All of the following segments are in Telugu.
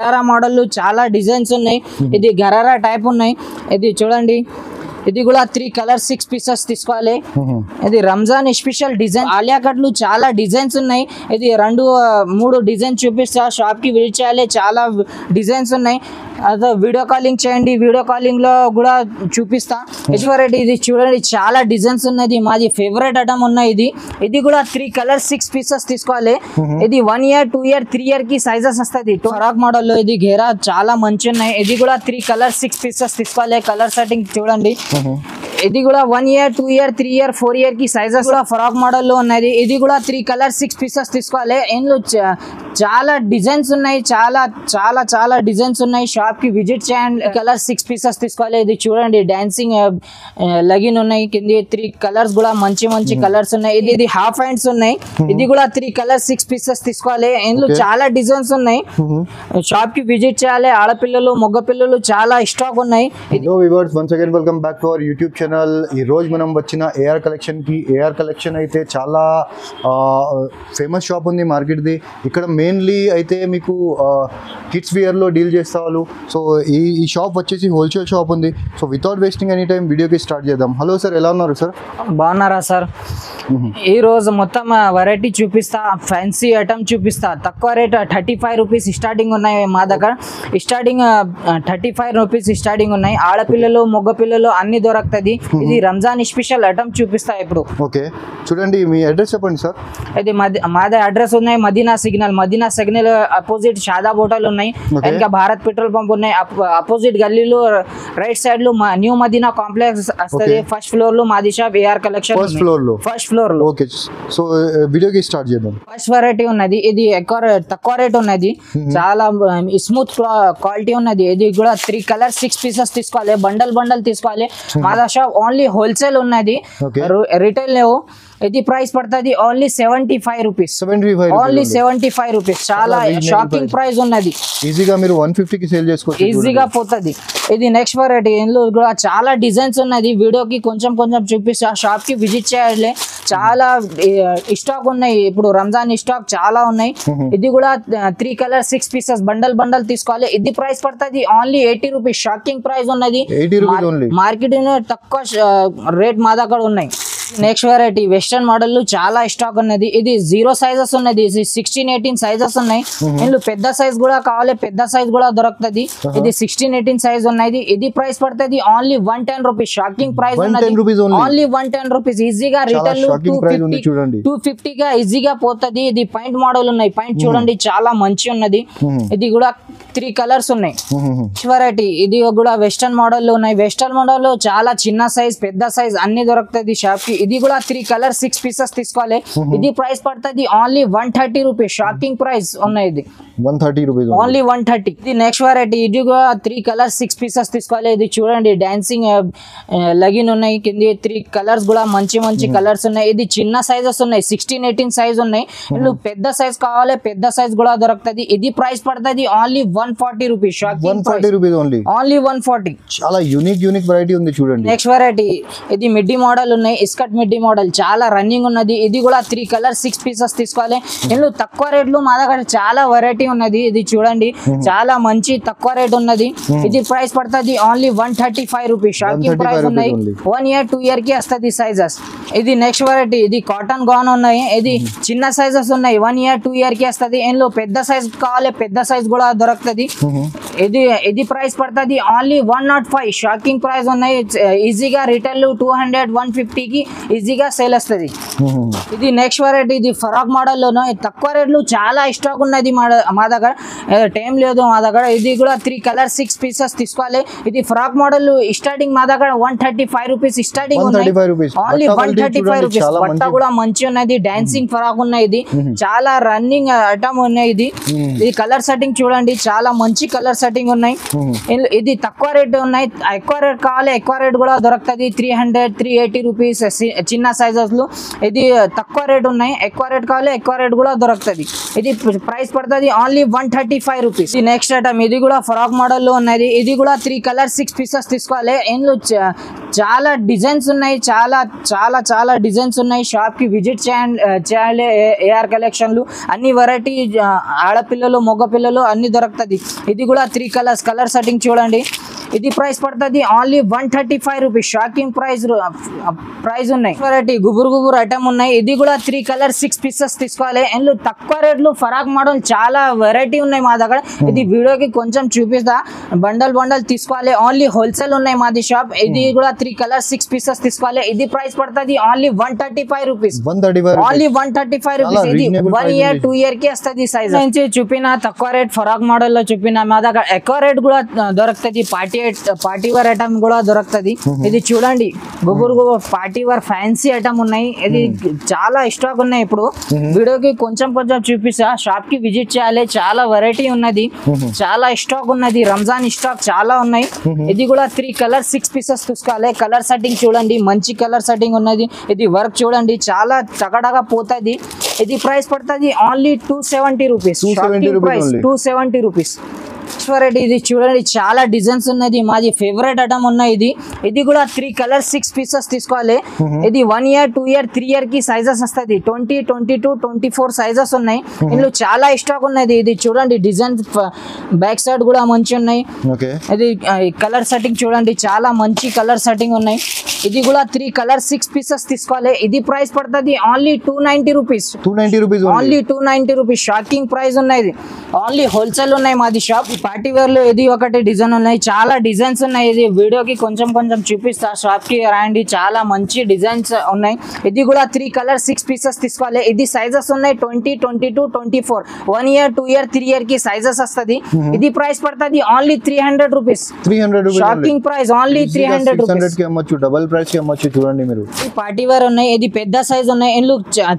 గరారా మోడల్ చాలా డిజైన్స్ ఉన్నాయి. ఇది గరారా టైప్ ఉన్నాయి. ఇది చూడండి, ఇది కూడా 3 కలర్ 6 పీసెస్ తీసుకోవాలి. ఇది రంజాన్ స్పెషల్ డిజైన్ ఆలియా కట్లు చాలా డిజైన్స్ ఉన్నాయి. ఇది 2-3 డిజైన్ చూపిస్తా, షాప్ కి విజిట్ చేయాలి. చాలా డిజైన్స్ ఉన్నాయి. అదే వీడియో కాలింగ్ చేయండి, వీడియో కాలింగ్ లో కూడా చూపిస్తా. ఇది చూడండి, చాలా డిజైన్స్ ఉన్నది. మాది ఫేవరెట్ ఐటమ్ ఉన్నాయి. ఇది కూడా 3 కలర్ 6 పీసెస్ తీసుకోవాలి. ఇది 1 ఇయర్ 2 ఇయర్ 3 ఇయర్ కి సైజెస్ వస్తుంది. ఫరాక్ మోడల్ లో ఇది ఘేరా చాలా మంచి ఉన్నాయి. ఇది కూడా 3 కలర్ 6 పీసెస్ తీసుకోవాలి. కలర్ సెట్టింగ్ చూడండి. ఇది కూడా 1 ఇయర్ 2 ఇయర్ 3 ఇయర్ 4 ఇయర్ కి సైజెస్ కూడా ఫరాక్ మోడల్ లో ఉన్నది. ఇది కూడా 3 కలర్ 6 పీసెస్ తీసుకోవాలి. ఇందులో చాలా డిజైన్స్ ఉన్నాయి. చాలా చాలా చాలా డిజైన్స్ ఉన్నాయి. షాప్ కి విజిట్ చేయండి. కలర్ 6 పీసెస్ తీసుకోవాలి. ఇది చూడండి, డాన్సింగ్ లగిన్ ఉన్నాయి. కింద 3 కలర్స్ కూడా మంచి మంచి కలర్స్ ఉన్నాయి. ఇది హాఫ్ హ్యాండ్స్ ఉన్నాయి. ఇది కూడా 3 కలర్ 6 పీసెస్ తీసుకోవాలి. ఇందులో చాలా డిజైన్స్ ఉన్నాయి. షాప్ కి విజిట్ చేయాలి. ఆడపిల్లలు మగ పిల్లలు చాలా స్టాక్ ఉన్నాయి. Once again welcome back to our YouTube channel. ఈ రోజు మనం వచ్చిన ఏఆర్ కలెక్షన్ కి. ఏఆర్ కలెక్షన్ అయితే చాలా ఫేమస్ షాప్ ఉంది మార్కెట్ది. ఇక్కడ మెయిన్లీ అయితే మీకు కిడ్స్ వేర్ లో డీల్ చేస్తా వాళ్ళు. సో ఈ షాప్ వచ్చేసి హోల్సేల్ షాప్ ఉంది. So without wasting any time వీడియోకి స్టార్ట్ చేద్దాం. హలో సార్, ఎలా ఉన్నారు సార్? బాగున్నారా సార్? ఈ రోజు మొత్తం వెరైటీ చూపిస్తా, ఫ్యాన్సీ ఐటమ్ చూపిస్తా. తక్కువ రేట్ 35 రూపీస్ స్టార్టింగ్ ఉన్నాయి మా దగ్గర. స్టార్టింగ్ 35 రూపీస్ స్టార్టింగ్ ఉన్నాయి. ఆడపిల్లలు మగ పిల్లలు అన్ని దొరుకుతుంది. ఇది రంజాన్ స్పెషల్ ఐటమ్ చూపిస్తా ఇప్పుడు. ఓకే, చూడండి, మీ అడ్రస్ చెప్పండి సార్. ఇది మాదే అడ్రస్ ఉన్నాయి. Madina signal opposite Shada hotel ఉన్నాయి. ఇంకా భారత్ పెట్రోల్ పంప్ ఉన్నాయి. అపోజిట్ గల్లీలో రైట్ సైడ్ లో న్యూ మదీనా కాంప్లెక్స్ వస్తుంది. ఫస్ట్ ఫ్లోర్ లో మాది shop AR collection. First floor లో ఓకే, సో వీడియోకి స్టార్ట్ చేద్దాం. ఫస్ట్ వెరైటీ ఉన్నది. ఇది తక్కువ రేట్ ఉన్నది. చాలా స్మూత్ క్వాలిటీ ఉన్నది. ఇది కూడా 3 కలర్ 6 పీసెస్ తీసుకోవాలి. బండల్ తీసుకోవాలి. మాదా షాప్ ఓన్లీ హోల్సేల్ ఉన్నది, రిటైల్ లేవు. ఇది ప్రైస్ పడుతుంది ఓన్లీ 75 రూపీస్. Only 75 rupees. చాలా షాకింగ్ ప్రైస్ ఉన్నది. ఈజీగా మీరు 150 కి సేల్ చేసుకోవచ్చు. ఈజీగా పోతుంది. ఇది నెక్స్ట్ వెరైటీ. ఇందులో కూడా చాలా డిజైన్స్ ఉన్నది. వీడియోకి కొంచెం చూపిస్తా. షాప్ కి విజిట్ చేయాలి. చాలా స్టాక్ ఉన్నాయి. ఇప్పుడు రంజాన్ స్టాక్ చాలా ఉన్నాయి. ఇది కూడా 3 కలర్ 6 పీసెస్ బండల్ తీసుకోవాలి. ఇది ప్రైస్ పడుతుంది ఓన్లీ 80 రూపీస్. షాకింగ్ ప్రైస్ ఉన్నది. మార్కెట్ తక్కువ రేట్ మా దగ్గర ఉన్నాయి. నెక్స్ట్ వెరైటీ వెస్టర్న్ మోడల్ చాలా స్టాక్ ఉన్నది. ఇది 0 సైజెస్ ఉన్నది. 16-18 సైజెస్ ఉన్నాయి. ఇందులో పెద్ద సైజ్ కూడా కావాలి, పెద్ద సైజ్ కూడా దొరుకుతుంది. ఇది 16-18 సైజ్ ఉన్నది. ఇది ప్రైస్ పడుతుంది ఓన్లీ 110 రూపీస్. షాకింగ్ ప్రైస్ ఉన్నది. Only 110 rupees. ఈజీగా రిటైల్ 250 గా ఈజీగా పోతుంది. ఇది పాయింట్ మోడల్ ఉన్నాయి. పాయింట్ చూడండి, చాలా మంచి ఉన్నది. ఇది కూడా 3 కలర్స్ ఉన్నాయి. వెరైటీ ఇది కూడా వెస్టర్న్ మోడల్ ఉన్నాయి. వెస్టర్న్ మోడల్ లో చాలా చిన్న సైజ్ పెద్ద సైజ్ అన్ని దొరుకుతుంది షాప్ కి. ఇది కూడా 3 కలర్ 6 పీసెస్ తీసుకోవాలి. ఇది ప్రైస్ పడుతుంది ఓన్లీ 130 రూపీస్. షాకింగ్ ప్రైస్ ఉన్నాయి. ఇది 130 రూపీస్, ఓన్లీ 130. ఇది నెక్స్ట్ వెరైటీ. ఇది కూడా 3 కలర్ 6 పీసెస్ తీసుకోవాలి. ఇది చూడండి, డాన్సింగ్ లగిన్ ఉన్నాయి. కింద 3 కలర్స్ కూడా మంచి కలర్స్ ఉన్నాయి. ఇది చిన్న సైజెస్ ఉన్నాయి. 16-18 సైజ్ ఉన్నాయి. ఇందులో పెద్ద సైజ్ కావాలి, పెద్ద సైజ్ కూడా దొరుకుతుంది. ఇది ప్రైస్ పడుతుంది only 140 rupees. Shocking 140 rupees only 140. చాలా యూనిక్ వెరైటీ ఉంది చూడండి. Next variety. ఇది మిడ్డీ మోడల్ ఉన్నాయి. ఇస్కట్ మిడ్డీ మోడల్ చాలా రన్నింగ్ ఉన్నది. ఇది కూడా 3 కలర్ 6 పీసెస్ తీసుకోవాలి. ఇందులో తక్కువ రేట్లు మా దగ్గర చాలా వెరైటీ ఉన్నది. ఇది చూడండి, చాలా మంచి తక్కువ రేట్ ఉన్నది. ఇది ప్రైస్ పడుతుంది ఓన్లీ 135 రూపీస్. షాకింగ్ ప్రైస్ ఉన్నాయి. 1 ఇయర్ 2 ఇయర్ కి వస్తుంది సైజెస్. ఇది నెక్స్ట్ వెరైటీ. ఇది కాటన్ గౌన్ ఉన్నాయి. ఇది చిన్న సైజెస్ ఉన్నాయి. 1 ఇయర్ 2 ఇయర్ కి వస్తుంది. ఇందులో పెద్ద సైజ్ కావాలి, పెద్ద సైజ్ కూడా దొరుకుతుంది. ఇది ప్రైస్ పడుతుంది ఓన్లీ 105. షాకింగ్ ప్రైస్ ఉన్నాయి. ఈజీగా రిటైల్ 200-150 కి ఈజీగా సేల్ వస్తుంది. ఇది నెక్స్ట్ వెరైటీ. ఇది ఫరాక్ మోడల్ లోను తక్కువ రేట్లు చాలా స్టాక్ ఉన్నది మా దగ్గర. టైం లేదు మా దగ్గర. ఇది కూడా 3 కలర్ 6 పీసెస్ తీసుకోవాలి. ఇది ఫరాక్ మోడల్ స్టార్టింగ్ మా దగ్గర 135 రూపీస్ స్టార్టింగ్ ఓన్లీ 135 రూపీస్. బట్ట కూడా మంచి ఉన్నది. డాన్సింగ్ ఫరాక్ ఉన్నాయి. ఇది చాలా రన్నింగ్ ఐటమ్ ఉన్నాయి. ఇది కలర్ సెట్టింగ్ చూడండి, చాలా మంచి కలర్ సెట్టింగ్ ఉన్నాయి. ఇది తక్కువ రేట్ ఉన్నాయి, ఎక్కువ రేట్ కావాలి ఎక్కువ రేట్ కూడా దొరుకుతుంది. 300 380 రూపీస్ చిన్న సైజెస్ లో. ఇది తక్కువ రేట్ ఉన్నాయి, ఎక్కువ రేట్ కావాలి ఎక్కువ రేట్ కూడా దొరుకుతుంది. ఇది ప్రైస్ పడుతుంది ఓన్లీ 135 రూపీస్. నెక్స్ట్ ఐటమ్ ఇది కూడా ఫ్రాక్ మోడల్ లో ఉన్నది. ఇది కూడా 3 కలర్ 6 పీసెస్ తీసుకోవాలి. ఇందులో చాలా డిజైన్స్ ఉన్నాయి, చాలా చాలా చాలా డిజైన్స్ ఉన్నాయి. షాప్ కి విజిట్ చేయాలి. ఏఆర్ కలెక్షన్లు అన్ని వెరైటీ ఆడపిల్లలు మగ పిల్లలు అన్ని దొరుకుతుంది. ఇది కూడా 3 కలర్స్ కలర్ సెట్టింగ్ చూడండి. ఇది ప్రైస్ పడుతుంది ఓన్లీ 135 రూపీస్. షాకింగ్ ప్రైస్ ఉన్నాయి. వెరైటీ గుబురు ఐటమ్ ఉన్నాయి. ఇది కూడా 3 కలర్ 6 పీసెస్ తీసుకోవాలి. ఇందులో తక్కువ రేట్లు ఫరాక్ మోడల్ చాలా వెరైటీ ఉన్నాయి మా దగ్గర. ఇది వీడియోకి కొంచెం చూపిస్తా. బండల్ తీసుకోవాలి. ఓన్లీ హోల్సేల్ ఉన్నాయి మాది షాప్. ఇది కూడా 3 కలర్ 6 పీసెస్ తీసుకోవాలి. ఇది ప్రైస్ పడుతుంది ఓన్లీ 135 రూపీస్. Only 135 rupees. ఇది 1 ఇయర్ 2 ఇయర్ కి వస్తుంది సైజ్. నుంచి చూపిన తక్కువ రేట్ ఫరాక్ మోడల్ లో చూపిన మా దగ్గర ఎక్కువ రేట్ కూడా దొరుకుతుంది. పార్టీ వేర్ ఐటమ్ కూడా దొరుకుతుంది. ఇది చూడండి గుబురు పార్టీ వేర్ ఫ్యాన్సీ ఐటమ్ ఉన్నాయి. ఇది చాలా స్టాక్ ఉన్నాయి. ఇప్పుడు వీడియోకి కొంచెం చూపిస్తా. షాప్ కి విజిట్ చేయాలి. చాలా వెరైటీ ఉన్నది, చాలా స్టాక్ ఉన్నది. రంజాన్ స్టాక్ చాలా ఉన్నాయి. ఇది కూడా 3 కలర్ 6 పీసెస్ తీసుకోవాలి. కలర్ సెట్టింగ్ చూడండి, మంచి కలర్ సెట్టింగ్ ఉన్నది. ఇది వర్క్ చూడండి చాలా చకడగా పోతుంది. ఇది ప్రైస్ పడుతుంది ఓన్లీ 270 రూపీస్. 270 రూపీస్. వెరైటీ ఇది చూడండి చాలా డిజైన్స్ ఉన్నది. మాది ఫేవరెట్ ఐటమ్ ఉన్నాయి. ఇది కూడా 3 కలర్ 6 పీసెస్ తీసుకోవాలి. ఇది 1 ఇయర్ 2 ఇయర్ 3 ఇయర్ కి సైజెస్ వస్తుంది. 20 22 24 సైజెస్ ఉన్నాయి. ఇందులో చాలా స్టాక్ ఉన్నది. ఇది చూడండి డిజైన్ బ్యాక్ సైడ్ కూడా మంచి ఉన్నాయి. ఇది కలర్ సెట్టింగ్ చూడండి చాలా మంచి కలర్ సెట్టింగ్ ఉన్నాయి. ఇది కూడా 3 కలర్ 6 పీసెస్ తీసుకోవాలి. ఇది ప్రైస్ పడుతుంది only 290 rupees. Only 290 rupees. Shocking price ఉన్నాయి. ఓన్లీ హోల్సేల్ ఉన్నాయి మాది షాప్. పార్టీ వేర్ లో ఇది ఒకటి డిజైన్ ఉన్నాయి. చాలా డిజైన్స్ ఉన్నాయి. ఇది వీడియోకి కొంచెం చూపిస్తా. షాప్ కి రండి, చాలా మంచి డిజైన్స్ ఉన్నాయి. ఇది కూడా 3 కలర్ 6 పీసెస్ తీసుకోవాలి. ఇది సైజెస్ ఉన్నాయి 20 22 24. 1 ఇయర్ 2 ఇయర్ 3 ఇయర్ కి సైజెస్ వస్తుంది. ఇది ప్రైస్ పడుతుంది only 300 rupees. Shocking price only 300 rupees. Double price కి అమ్మొచ్చు చూడండి మీరు. పార్టీ వేర్ ఉన్నాయి. ఇది పెద్ద సైజ్ ఉన్నాయి. ఇందులో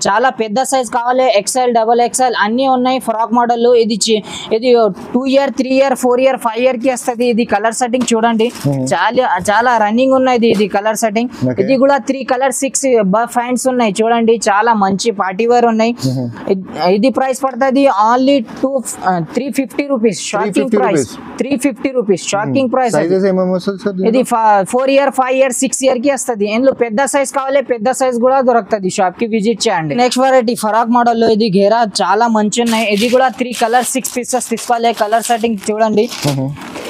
చాలా పెద్ద సైజ్ కావాలి. XL డబుల్ XL అన్ని ఉన్నాయి ఫ్రాక్ మోడల్. ఇది 2 ఇయర్ 3 ఇయర్ 4 ఇయర్ 5 ఇయర్ కి వస్తుంది. ఇది కలర్ సెట్టింగ్ చూడండి చాలా రన్నింగ్ ఉన్నది. ఇది కలర్ సెట్టింగ్. ఇది కూడా 3 కలర్ 6 ఫ్యాంట్స్ ఉన్నాయి చూడండి చాలా మంచి పార్టీ వేర్ ఉన్నాయి. ఇది ప్రైస్ పడుతుంది only 350 rupees. Shocking price 350 rupees. Shocking price. ఇది 4 ఇయర్ 5 ఇయర్ 6 ఇయర్ కి వస్తుంది. ఇందులో పెద్ద సైజ్ కావాలి పెద్ద సైజ్ కూడా దొరుకుతుంది. షాప్ కి విజిట్ చేయండి. నెక్స్ట్ వెరైటీ ఫరాక్ మోడల్ లో ఇది ఘేరా చాలా మంచి ఉన్నాయి. ఇది కూడా 3 కలర్ 6 పీసెస్ తీసుకోవాలి. కలర్ సెట్టింగ్ చూడండి.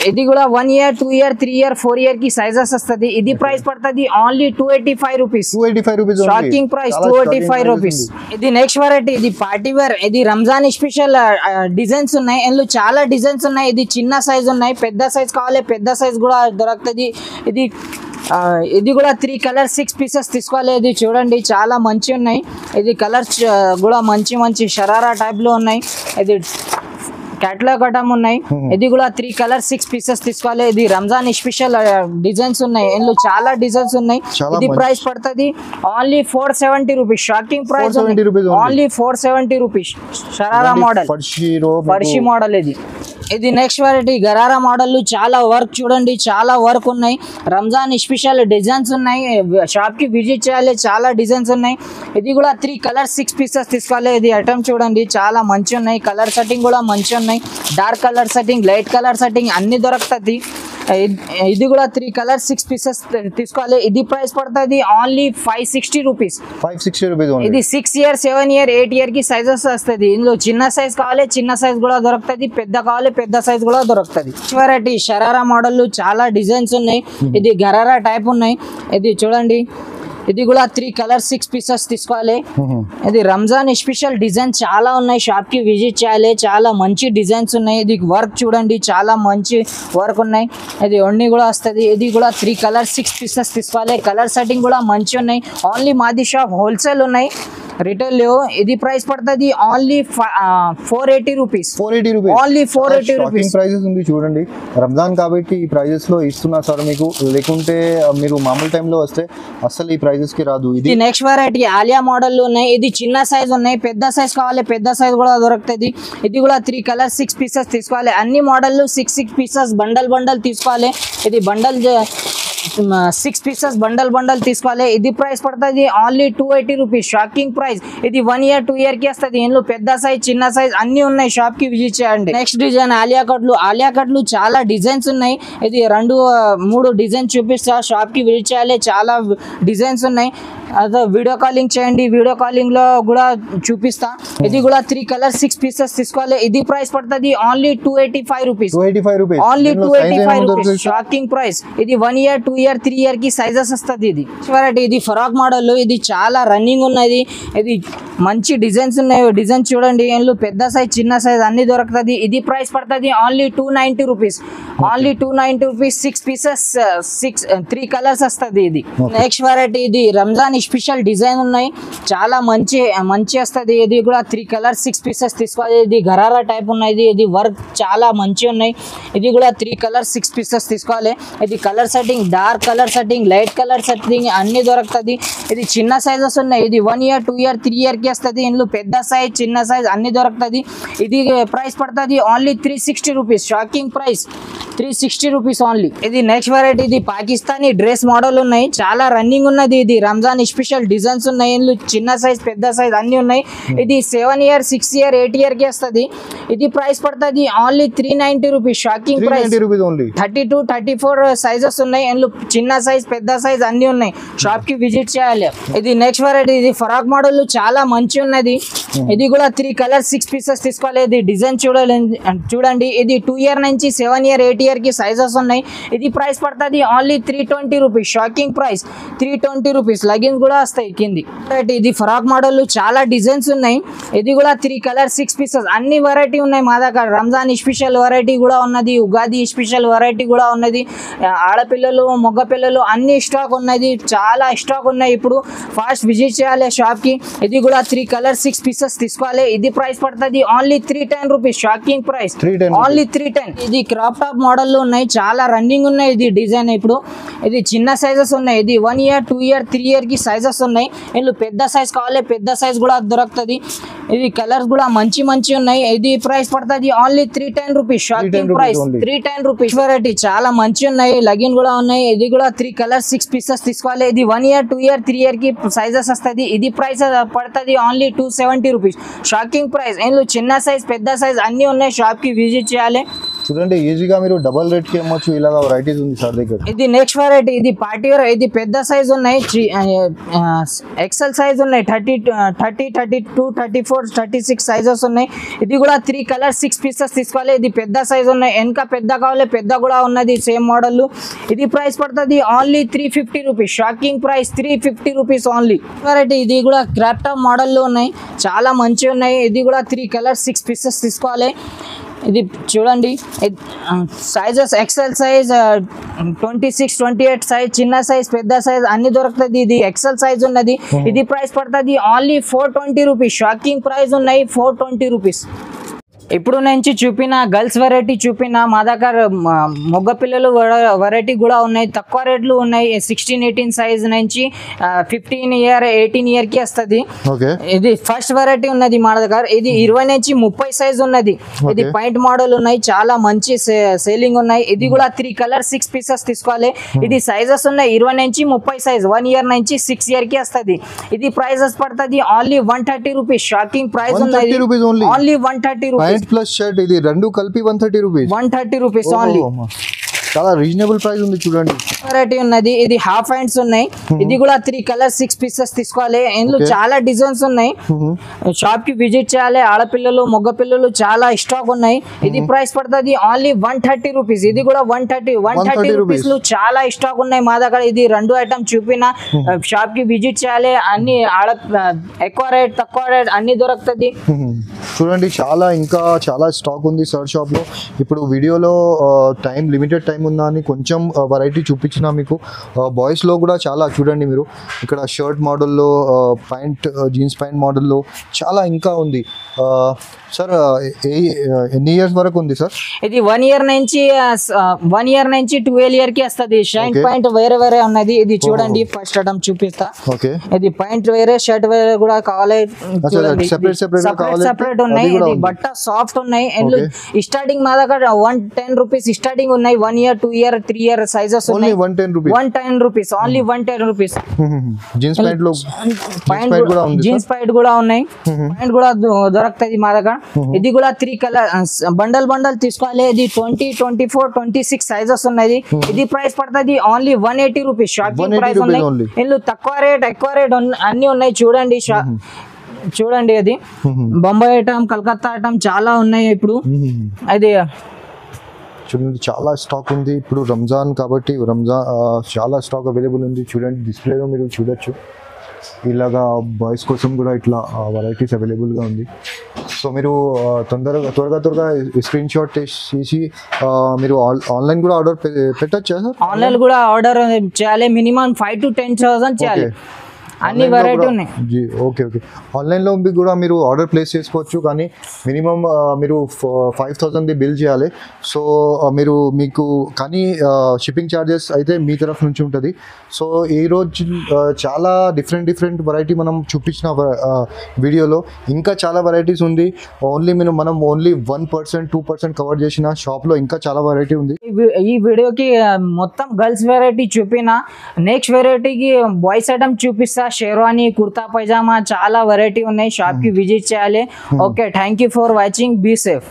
ఇది కూడా 1 ఇయర్ 2 ఇయర్ 3 ఇయర్ 4 ఇయర్ కి సైజెస్ వస్తుంది. ఇది ప్రైస్ పడుతుంది only 285 rupees. Shocking price 285 rupees. ఇది నెక్స్ట్ వెరైటీ. ఇది పార్టీ వేర్. ఇది రంజాన్ స్పెషల్ డిజైన్స్ ఉన్నాయి. ఇందులో చాలా డిజైన్స్ ఉన్నాయి. ఇది చిన్న సైజ్ ఉన్నాయి, పెద్ద సైజ్ కావాలి పెద్ద సైజ్ కూడా దొరుకుతుంది. ఇది కూడా 3 కలర్ 6 పీసెస్ తీసుకోవాలి. ఇది చూడండి చాలా మంచి ఉన్నాయి. ఇది కలర్స్ కూడా మంచి షరారా టైప్ లో ఉన్నాయి. ఇది క్యాటలాగ్ ఐటమ్ ఉన్నాయి. ఇది కూడా 3 కలర్ 6 పీసెస్ తీసుకోవాలి. ఇది రంజాన్ స్పెషల్ డిజైన్స్ ఉన్నాయి. ఇందులో చాలా డిజైన్స్ ఉన్నాయి. ఇది ప్రైస్ పడుతుంది only 470 rupees. Shocking price only 470 rupees. Sharara model పర్షి మోడల్. ఇది నెక్స్ట్ వెరైటీ గరారా మోడల్. చాలా వర్క్ చూడండి చాలా వర్క్ ఉన్నాయి. రంజాన్ స్పెషల్ డిజైన్స్ ఉన్నాయి. షాప్ కి విజిట్ చేయాలి. చాలా డిజైన్స్ ఉన్నాయి. ఇది కూడా 3 కలర్ 6 పీసెస్ తీసుకోవాలి. ఇది ఐటమ్ చూడండి చాలా మంచి ఉన్నాయి. కలర్ సెట్టింగ్ కూడా మంచి ఉన్నాయి. Dark colour setting light colour setting అన్ని దొరుకుతుంది. ఇది కూడా 3 కలర్ 6 పీసెస్ తీసుకోవాలి. ఇది ప్రైస్ పడుతుంది ఓన్లీ 560 రూపీస్. ఇది 6 ఇయర్ 7 ఇయర్ 8 ఇయర్ కి సైజెస్ వస్తుంది. ఇందులో చిన్న సైజ్ కావాలి చిన్న సైజ్ కూడా దొరుకుతుంది. పెద్ద కావాలి పెద్ద సైజ్ కూడా దొరుకుతుంది. వెరైటీ షరారా మోడల్ చాలా డిజైన్స్ ఉన్నాయి. ఇది గరారా టైప్ ఉన్నాయి. ఇది చూడండి ఇది కూడా 3 కలర్ 6 పీసెస్ తీసుకోవాలి. ఇది రంజాన్ స్పెషల్ డిజైన్ చాలా ఉన్నాయి. షాప్ కి విజిట్ చేయాలి. చాలా మంచి డిజైన్స్ ఉన్నాయి. ఇది వర్క్ చూడండి చాలా మంచి వర్క్ ఉన్నాయి. ఇది ఒన్ని కూడా వస్తుంది. ఇది కూడా 3 కలర్ 6 పీసెస్ తీసుకోవాలి. కలర్ సెట్టింగ్ కూడా మంచి ఉన్నాయి. ఓన్లీ మాది షాప్ హోల్సేల్ ఉన్నాయి. రిటైల్ లో ఇది ప్రైస్ పడుతుంది only 480 rupees. 480 rupees only 480 rupees prices ఉంది చూడండి. రంజాన్ కాబట్టి ఈ ప్రైజెస్ లో ఇస్తున్నా సార్ మీకు, లేకుంటే మీరు మామూలు టైంలో వస్తే అసలు ఈ ప్రైజెస్ కి రాదు. ఇది నెక్స్ట్ వెరైటీ ఆలియా మోడల్ ఉన్నాయి. ఇది చిన్న సైజ్ ఉన్నాయి, పెద్ద సైజ్ కావాలి పెద్ద సైజ్ కూడా దొరుకుతుంది. ఇది కూడా 3 కలర్ 6 పీసెస్ తీసుకోవాలి. అన్ని మోడల్ 6 పీసెస్ బండల్ తీసుకోవాలి. ఇది బండల్ 6 పీసెస్ బండల్ తీసుకోవాలి. ఇది ప్రైస్ పడుతుంది ఓన్లీ 280 రూపీస్. Shocking price. ఇది 1 year 2 year కి వస్తుంది. ఇందులో పెద్ద సైజ్ చిన్న సైజ్ అన్ని ఉన్నాయి. షాప్ కి విజిట్ చేయండి. నెక్స్ట్ డిజైన్ ఆలియా కట్లు చాలా డిజైన్స్ ఉన్నాయి. ఇది 2-3 డిజైన్ చూపిస్తా. షాప్ కి విజిట్ చేయాలి. చాలా డిజైన్స్ ఉన్నాయి. అదే వీడియో కాలింగ్ చేయండి, వీడియో కాలింగ్ లో కూడా చూపిస్తా. ఇది కూడా 3 కలర్ 6 పీసెస్ తీసుకోవాలి. ఇది ప్రైస్ పడుతుంది only 285 rupees. Only 285 rupees. Shocking price. ఇది 1 year 2 year 3 year కి సైజెస్ వస్తుంది. ఇది వెరైటీ. ఇది ఫరాక్ మోడల్. ఇది చాలా రన్నింగ్ ఉన్నది. ఇది మంచి డిజైన్స్ ఉన్నాయి. డిజైన్ చూడండి. ఇందులో పెద్ద సైజ్ చిన్న సైజ్ అన్ని దొరుకుతుంది. ఇది ప్రైస్ పడుతుంది only 290 rupees. Only 290 rupees. 6 pieces 3 colours వస్తుంది. ఇది నెక్స్ట్ వెరైటీ. ఇది రంజాన్ స్పెషల్ డిజైన్ ఉన్నాయి. చాలా మంచి వస్తుంది. ఇది కూడా 3 కలర్ 6 పీసెస్ తీసుకోవాలి. ఇది గరారా టైప్ ఉన్నది. ఇది వర్క్ చాలా మంచి ఉన్నాయి. ఇది కూడా 3 కలర్ 6 పీసెస్ తీసుకోవాలి. ఇది colour setting, dark colour setting, light colour setting అన్ని దొరుకుతుంది. ఇది చిన్న సైజెస్ ఉన్నాయి. ఇది 1 year 2 year 3 year కి వస్తుంది. ఇందులో పెద్ద సైజ్ చిన్న సైజ్ అన్ని దొరుకుతుంది. ఇది ప్రైస్ పడుతుంది only 360 rupees. Shocking price 360 rupees only. ఇది నెక్స్ట్ వెరైటీ. ఇది పాకిస్తానీ డ్రెస్ మోడల్ ఉన్నాయి. చాలా రన్నింగ్ ఉన్నది. ఇది రంజాన్ స్పెషల్ డిజైన్స్ ఉన్నాయి. ఇందులో చిన్న సైజ్ పెద్ద సైజ్ అన్ని ఉన్నాయి. ఇది 7 year 6 year 8 year కి వస్తుంది. ఇది ప్రైస్ పడుతుంది only 390 rupees. Shocking price. 32 34 sizes ఉన్నాయి. ఇందులో చిన్న సైజ్ పెద్ద సైజ్ అన్ని ఉన్నాయి. షాప్ కి విజిట్ చేయాలి. ఇది నెక్స్ట్ వెరైటీ. ఇది ఫరాక్ మోడల్ చాలా మంచి ఉన్నది. ఇది కూడా 3 కలర్ 6 పీసెస్ తీసుకోవాలి. ఇది డిజైన్ చూడండి. ఇది 2 year నుంచి 7 year 8 year కి సైజెస్ ఉన్నాయి. ఇది ప్రైస్ పడుతుంది only 320 rupees. Shocking price 320 rupees. Leggings కూడా వస్తాయి కింది. ఇది ఫరాక్ మోడల్ చాలా డిజైన్స్ ఉన్నాయి. ఇది కూడా 3 కలర్ 6 పీసెస్ అన్ని వెరైటీ ఉన్నాయి మా దగ్గర. రంజాన్ స్పెషల్ వెరైటీ కూడా ఉన్నది. ఉగాది స్పెషల్ వెరైటీ కూడా ఉన్నది. ఆడపిల్లలు మగ పిల్లలు అన్ని స్టాక్ ఉన్నది. చాలా స్టాక్ ఉన్నాయి. ఇప్పుడు ఫాస్ట్ విజిట్ చేయాలి షాప్ కి. ఇది కూడా 3 కలర్ 6 పీసెస్ తీసుకోవాలి. ఇది ప్రైస్ పడుతుంది only 310 rupees. Shocking price only 310. ఇది క్రాప్ టాప్ మోడల్ ఉన్నాయి. చాలా రన్నింగ్ ఉన్నాయి. ఇది డిజైన్ ఇప్పుడు. ఇది చిన్న సైజెస్ ఉన్నాయి. ఇది 1 year 2 year 3 year కి సైజెస్ ఉన్నాయి. ఇందులో పెద్ద సైజ్ కావాలి పెద్ద సైజ్ కూడా దొరుకుతుంది. ఇది కలర్స్ కూడా మంచి ఉన్నాయి. ఇది ప్రైస్ పడుతుంది only 310 rupees. Shocking price 310 rupees. Variety చాలా మంచి ఉన్నాయి. లగిన్ కూడా ఉన్నాయి. ఇది కూడా 3 కలర్ 6 పీసెస్ తీసుకోవాలి. ఇది 1 year 2 year 3 year కి సైజెస్ వస్తుంది. ఇది ప్రైస్ పడుతుంది ఓన్లీ 270 రూపీస్. Shocking price. ఇందులో చిన్న సైజ్ పెద్ద సైజ్ అన్ని ఉన్నాయి. షాప్ కి విజిట్ చేయాలి. చూడండి ఈజీగా మీరు డబల్ రేట్ కి అమ్మొచ్చు. ఇలాగా వెరైటీస్ ఉంది సార్ దగ్గర. ఇది నెక్స్ట్ వెరైటీ. ఇది పార్టీ వేర్. ఇది పెద్ద సైజ్ ఉన్నాయి. ఎక్సెల్ సైజ్ ఉన్నాయి. 30 32 34 36 సైజెస్ ఉన్నాయి. ఇది కూడా 3 కలర్ 6 పీసెస్ తీసుకోవాలి. ఇది పెద్ద సైజ్ ఉన్నాయి. వెనక పెద్ద కావాలి పెద్ద కూడా ఉన్నది. Same model. ఇది ప్రైస్ పడుతుంది only 350 rupees. Shocking price 350 rupees only. Variety. ఇది కూడా క్రాప్ టాప్ మోడల్లో ఉన్నాయి. చాలా మంచిగా ఉన్నాయి. ఇది కూడా 3 కలర్ 6 పీసెస్ తీసుకోవాలి. ఇది చూడండి. సైజెస్ ఎక్సెల్ సైజ్ 26 28 సైజ్ చిన్న సైజ్ పెద్ద సైజ్ అన్ని దొరుకుతుంది. ఇది ఎక్సెల్ సైజ్ ఉన్నది. ఇది ప్రైస్ పడుతుంది ఓన్లీ 420 రూపీస్. షాకింగ్ ప్రైస్ ఉన్నాయి 420 రూపీస్. ఇప్పుడు నుంచి చూపిన గర్ల్స్ వెరైటీ చూపిన మా దగ్గర మొగ్గ పిల్లలు వెరైటీ కూడా ఉన్నాయి. తక్కువ రేట్లు ఉన్నాయి. 16 18 సైజ్ నుంచి 15 year 18 year కి వస్తుంది. ఇది ఫస్ట్ వెరైటీ ఉన్నది మా దగ్గర. ఇది 20 నుంచి 30 సైజ్ ఉన్నది. ఇది పాయింట్ మోడల్ ఉన్నాయి. చాలా మంచి సేలింగ్ ఉన్నాయి. ఇది కూడా 3 కలర్ 6 పీసెస్ తీసుకోవాలి. ఇది సైజెస్ ఉన్నాయి 20 నుంచి 30 సైజ్ 1 year నుంచి 6 year కి వస్తుంది. ఇది ప్రైజెస్ పడుతుంది ఓన్లీ 130 రూపీస్. షాకింగ్ ప్రైస్ ఉన్నది ఓన్లీ 130 రూపీస్. ప్లస్ షర్ట్ ఇది రెండు కలిపి 130 రూపీస్. 130 rupees only. చాలా రీజనబుల్ ప్రైస్ ఉంది చూడండి. వెరైటీ ఉన్నది. ఇది హాఫ్ హ్యాండ్స్ ఉన్నాయి. ఇది కూడా 3 కలర్ 6 పీసెస్ తీసుకోవాలి. ఇందులో చాలా డిజైన్స్ ఉన్నాయి. షాప్ కి విజిట్ చేయాలి. ఆడపిల్లలు మగ పిల్లలు చాలా స్టాక్ ఉన్నాయి. ఇది ప్రైస్ పడుతుంది ఓన్లీ 130 రూపీస్. ఇది కూడా 130 రూపీస్ లో చాలా స్టాక్ ఉన్నాయి మా దగ్గర. ఇది 2 ఐటమ్ చూపిన షాప్ కి విజిట్ చేయాలి. అన్ని ఎక్కువ రేట్ తక్కువ రేట్ అన్ని దొరుకుతుంది. చూడండి ఇంకా చాలా స్టాక్ ఉంది సార్ షాప్ లో. ఇప్పుడు వీడియోలో లిమిటెడ్ టైం టైం ఉందా అని కొంచెం వెరైటీ చూపించిన మీకు. బాయ్స్లో కూడా చాలా చూడండి మీరు, ఇక్కడ షర్ట్ మోడల్లో, ప్యాంట్ జీన్స్ ప్యాంట్ మోడల్లో చాలా ఇంకా ఉంది. సార్ ఎన్ని ఇయర్స్ వరకు ఉంది సార్? ఇది 1 year నుంచి 12 year కి వస్తుంది. షైన్ పాయింట్ వేరే వేరే ఉన్నది. ఇది చూడండి, ఫస్ట్ ఐటమ్ చూపిస్తా. ఓకే, ఇది పాయింట్ వేరే, షర్ట్ వేరే కూడా కావాలి. సెపరేట్ ఉన్నాయి. ఇది బట్ట సాఫ్ట్ ఉన్నాయి. స్టార్టింగ్ మా దగ్గర 110 రూపీస్ స్టార్టింగ్ ఉన్నాయి. 1 year 2 year 3 year సైజెస్ ఉన్నాయి. 110 rupees only 110 rupees. Jeans pant లో జీన్స్ ప్యాంట్ కూడా ఉన్నాయి. ప్యాంట్ కూడా దొరుకుతుంది మా దగ్గర. ఇది కూడా 3 కలర్ బండల్ తీసుకోవాలి. ఇది 20, 24, 26 సైజెస్ ఉన్నాయి. ఇది ప్రైస్ పడుతుంది ఓన్లీ 180 రూపీస్. షాపింగ్ ప్రైస్ ఉన్నాయి. ఇల్లు తక్కువ రేట్ అన్ని ఉన్నాయి. చూడండి అది బొంబాయి ఐటమ్, కలకత్తా ఐటమ్ చాలా ఉన్నాయి ఇప్పుడు. అది చూడండి, చాలా స్టాక్ ఉంది ఇప్పుడు. రంజాన్ కాబట్టి చాలా స్టాక్ అవైలబుల్ ఉంది. చూడండి, డిస్ప్లేలో మీరు చూడొచ్చు. ఇలాగా బాయ్స్ కోసం కూడా ఇట్లా వెరైటీస్ అవైలబుల్గా ఉంది. సో మీరు త్వరగా స్క్రీన్ షాట్ తీసి మీరు ఆన్లైన్ కూడా ఆర్డర్ పెట్టచ్చా సార్? ఆన్లైన్ కూడా ఆర్డర్ చేయాలి. మినిమం 5 to 10,000 చేయాలి. అన్ని వెరైటీ ఉన్నాయి. ఓకే, ఆన్లైన్లో కూడా మీరు ఆర్డర్ ప్లేస్ చేసుకోవచ్చు, కానీ మినిమం మీరు 5,000 బిల్ చేయాలి. సో మీకు కానీ షిప్పింగ్ ఛార్జెస్ అయితే మీ తరఫు నుంచి ఉంటుంది. సో ఈరోజు చాలా డిఫరెంట్ వెరైటీ మనం చూపించిన వీడియోలో ఇంకా చాలా వెరైటీస్ ఉంది. మనం ఓన్లీ 1%, 2% కవర్ చేసిన షాప్లో ఇంకా చాలా వెరైటీ ఉంది. ఈ వీడియోకి మొత్తం గర్ల్స్ వెరైటీ చూపిన, నెక్స్ట్ వెరైటీకి బాయ్స్ ఐటమ్ చూపిస్తా. షేర్వానీ, కుర్తా పైజామా చాలా వెరైటీ ఉన్నాయి. షాప్ కి విజిట్ చేయాలి. Okay, thank you for watching. Be safe.